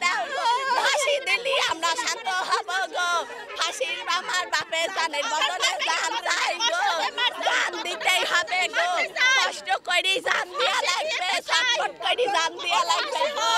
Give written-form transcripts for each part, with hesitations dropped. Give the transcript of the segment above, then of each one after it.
দাও গো, ফাঁসি দিলি আমরা শান্ত হব গো, ফাঁসি আমার বাপের জানের বদলে জান চাই গো, জান দিতেই হবে গো, কষ্ট করি জান দেয়া লাগবে, সাপোর্ট করি জান দেয়া লাগবে গো।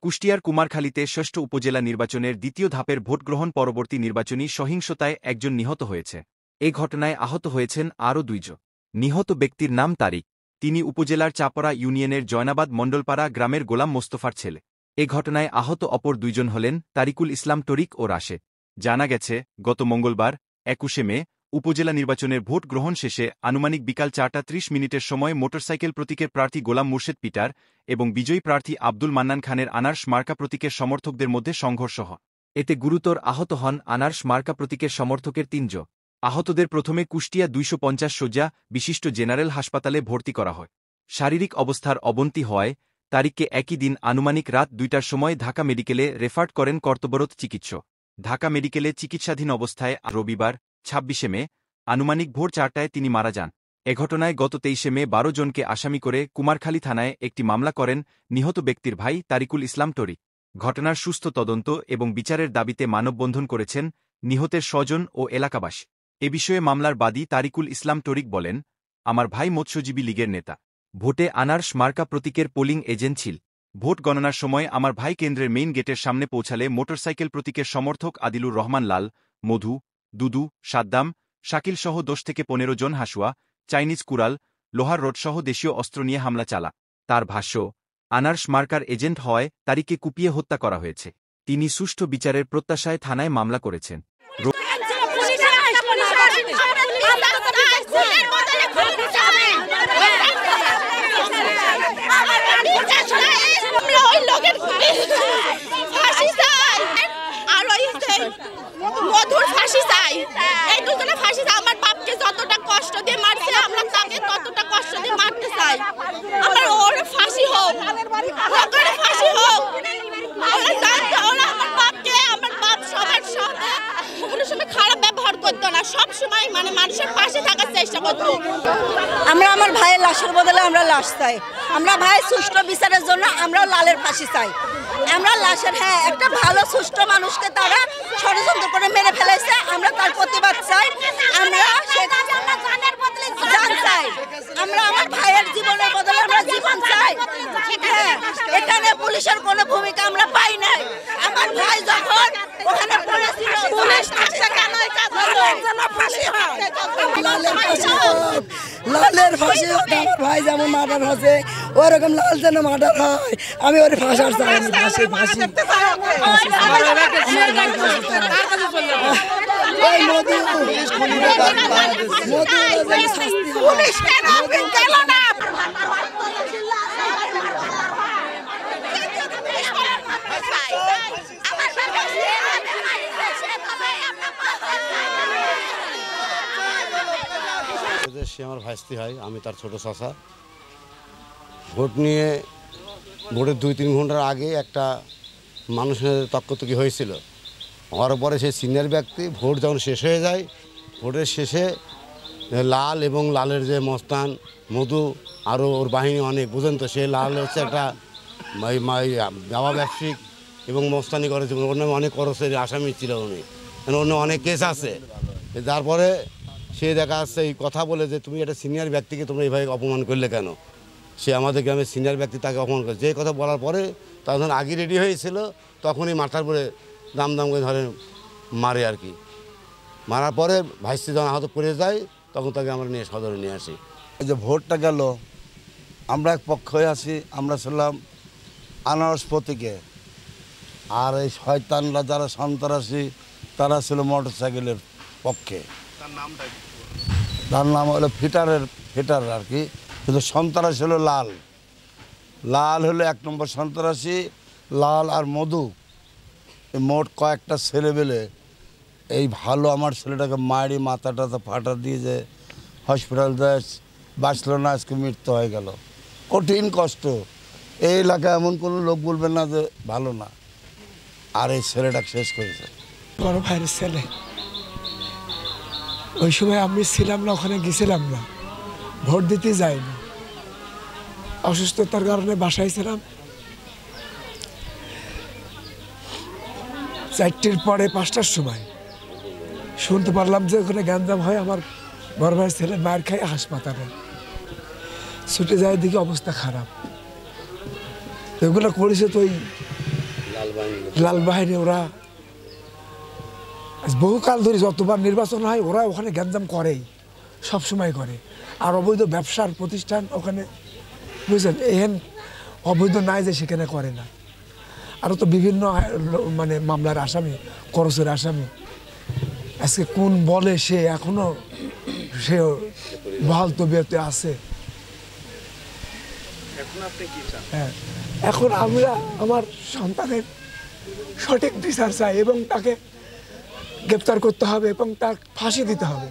কুষ্টিয়ার কুমারখালীতে ষষ্ঠ উপজেলা নির্বাচনের দ্বিতীয় ধাপের ভোটগ্রহণ পরবর্তী নির্বাচনী সহিংসতায় একজন নিহত হয়েছে। এ ঘটনায় আহত হয়েছেন আরও 2 জন। নিহত ব্যক্তির নাম তারিক। তিনি উপজেলার চাপড়া ইউনিয়নের জয়নাবাদ মণ্ডলপাড়া গ্রামের গোলাম মোস্তফার ছেলে। এ ঘটনায় আহত অপর 2 জন হলেন তারিকুল ইসলাম তরিক ও রাশেদ। জানা গেছে, গত মঙ্গলবার 21 মে উপজেলা নির্বাচনের ভোট গ্রহণ শেষে আনুমানিক বিকাল 4টা 30 মিনিটের সময় মোটরসাইকেল প্রতীকের প্রার্থী গোলাম মুর্শেদ পিটার এবং বিজয়ী প্রার্থী আব্দুল মান্নান খানের আনার্স মার্কা প্রতীকের সমর্থকদের মধ্যে সংঘর্ষ হয়। এতে গুরুতর আহত হন আনার্স মার্কা প্রতীকের সমর্থকের 3 জন। আহতদের প্রথমে কুষ্টিয়া 250 শয্যা বিশিষ্ট জেনারেল হাসপাতালে ভর্তি করা হয়। শারীরিক অবস্থার অবনতি হওয়ায় তারিককে একই দিন আনুমানিক রাত 2টার সময় ঢাকা মেডিকেলে রেফার করেন কর্তব্যরত চিকিৎসক। ঢাকা মেডিকেলে চিকিৎসাধীন অবস্থায় রবিবার 26 মে আনুমানিক ভোর 4টায় তিনি মারা যান। এ ঘটনায় গত 23 মে 12 জনকে আসামি করে কুমারখালী থানায় একটি মামলা করেন নিহত ব্যক্তির ভাই তারিকুল ইসলাম তরিক। ঘটনার সুস্থ তদন্ত এবং বিচারের দাবিতে মানববন্ধন করেছেন নিহতের স্বজন ও এলাকাবাসী। এ বিষয়ে মামলার বাদী তারিকুল ইসলাম তরিক বলেন, আমার ভাই মৎস্যজীবী লীগের নেতা। ভোটে আনার্স মার্কা প্রতীকের পোলিং এজেন্ট ছিল। ভোট গণনার সময় আমার ভাই কেন্দ্রের মেইন গেটের সামনে পৌঁছালে মোটরসাইকেল প্রতীকের সমর্থক আদিলুর রহমান লাল, মধু, দুদু, সাদ্দাম, শাকিল সহ 10 থেকে 15 জন হাসুয়া, চাইনিজ কুড়াল, লোহার রডসহ দেশীয় অস্ত্র নিয়ে হামলা চালা। তার ভাষ্য, আনার্স মার্কার এজেন্ট হওয়ায় তারিককে কুপিয়ে হত্যা করা হয়েছে। তিনি সুষ্ঠু বিচারের প্রত্যাশায় থানায় মামলা করেছেন। মধুর ফাঁসি চাই, এই দুজনে ফাঁসি চাই। আমার বাপকে যতটা কষ্ট দিয়ে মারছে আমরা তাকে ততটা কষ্ট দিয়ে মারতে চাই। আমার ওর ফাঁসি হোক, ওর ফাঁসি হোক। ওরা জানতো, ওরা আমার বাপকে, আমার বাপ সবার সাথে কোনো সময় খারাপ ব্যবহার করতো না, সব সময় মানে মানুষের পাশে থাকার চেষ্টা করতো। আমরা আমার ভাইয়ের লাশের বদলে আমরা লাশ চাই। আমরা ভাই সুষ্ঠু বিচারের জন্য আমরাও লালের ফাঁসি চাই। আমরা লাশের একটা ভালো সুষ্ঠু মানুষকে তারা ষড়যন্ত্র করে মেরে ফেলেছে, আমরা তার প্রতিবাদ চাই। আমরা জান চাই, আমরা আমার ভাইয়ের জীবনের বদলে আমরা জীবন চাই। এখানে পুলিশের কোনো ভূমিকা আমরা পাই নাই। আমার ভাই যখন ওখানে পড়েছিল, পুলিশ থাকছে কেন এই কাজ হলো? ফাঁসি হয়, লালের ফাঁসি হোক। আমার ভাই যেমন মার্ডার হচ্ছে ওরকম লাল যেন মার্ডার হয়। আমি ওর ফাঁসার চাই, ফাঁসি ফাঁসি। সে আমার ভাইস্তি হয়, আমি তার ছোট চাচা। ভোট নিয়ে ভোটের 2-3 ঘন্টার আগে একটা মানুষের তর্কতর্কি হয়েছিল। হওয়ার পরে সে সিনিয়র ব্যক্তি, ভোট যখন শেষ হয়ে যায়, ভোটের শেষে লাল এবং লালের যে মস্তান মধু আরও ওর বাহিনী অনেক, বুঝেন তো, সে লাল হচ্ছে একটা দাবা ব্যবসায়িক এবং মস্তানি করেছে। ওর নামে অনেক খরচের আসামি ছিল উনি, অন্য অনেক কেস আছে। তারপরে সে দেখা যাচ্ছে এই কথা বলে যে তুমি একটা সিনিয়র ব্যক্তিকে তোমরা এইভাবে অপমান করলে কেন। সে আমাদের গ্রামের সিনিয়র ব্যক্তি, তাকে অপমান করে। যে কথা বলার পরে তার যখন আগে রেডি হয়েছিল তখনই মাথার পরে দাম দাম করে ধরে মারে আর কি। মারার পরে ভাইস্তি যখন আহত পড়ে যায় তখন তাকে আমরা নিয়ে সদরে নিয়ে আসি। এই যে ভোটটা গেল, আমরা এক পক্ষ হয়ে আছি, আমরা ছিলাম আনারস প্রতীকে। আর এই শয়তানরা যারা সন্ত্রাসী তারা ছিল মোটরসাইকেলের পক্ষে। তার নাম হলো ফিটার আর কি, কিন্তু সন্ত্রাসী হলো লাল। লাল হলো 1 নম্বর সন্ত্রাসী, লাল আর মধু। মোট কয়েকটা ছেলে বেলে এই ভালো আমার ছেলেটাকে মারি মাথাটা ফাটা দিয়ে যে হসপিটাল দেয়, বাঁচল না, আজকে মৃত্যু হয়ে গেল। কঠিন কষ্ট। এই এলাকায় এমন কোনো লোক বলবেন না যে ভালো না। আর এই ছেলেটাকে শেষ করেছে। বড় ভাইয়ের ছেলে। ওই সময় আমি ছিলাম না, ওখানে গেছিলাম না, ভোট দিতে যাইনি, অসুস্থতার কারণে বাসায় ছিলাম। 4টের পরে 5টার সময় শুনতে পারলাম যে ওখানে গ্যাঞ্জাম হয়। আমার বড় ভাইয়ের ছেলে মার খায় হাসপাতালে, ছুটে যায়, দিকে অবস্থা খারাপ। এগুলো করেছে তো ওই লাল বাহিনী। ওরা বহুকাল ধরে যতবার নির্বাচন হয় ওরা ওখানে গ্যাঞ্জাম করেই, সবসময় করে। আর অবৈধ ব্যবসার প্রতিষ্ঠান ওখানে, বুঝলেন, এহেন অবৈধ নাই যে সেখানে করে না। আরও তো বিভিন্ন মানে মামলার আসামি, খরচের আসামি। আজকে কোন বলে সে এখনো সে বহাল তবিয়তে আছে। হ্যাঁ, এখন আমরা আমার সন্তানের সঠিক বিচার চাই এবং তাকে গ্রেপ্তার করতে হবে এবং তার ফাঁসি দিতে হবে।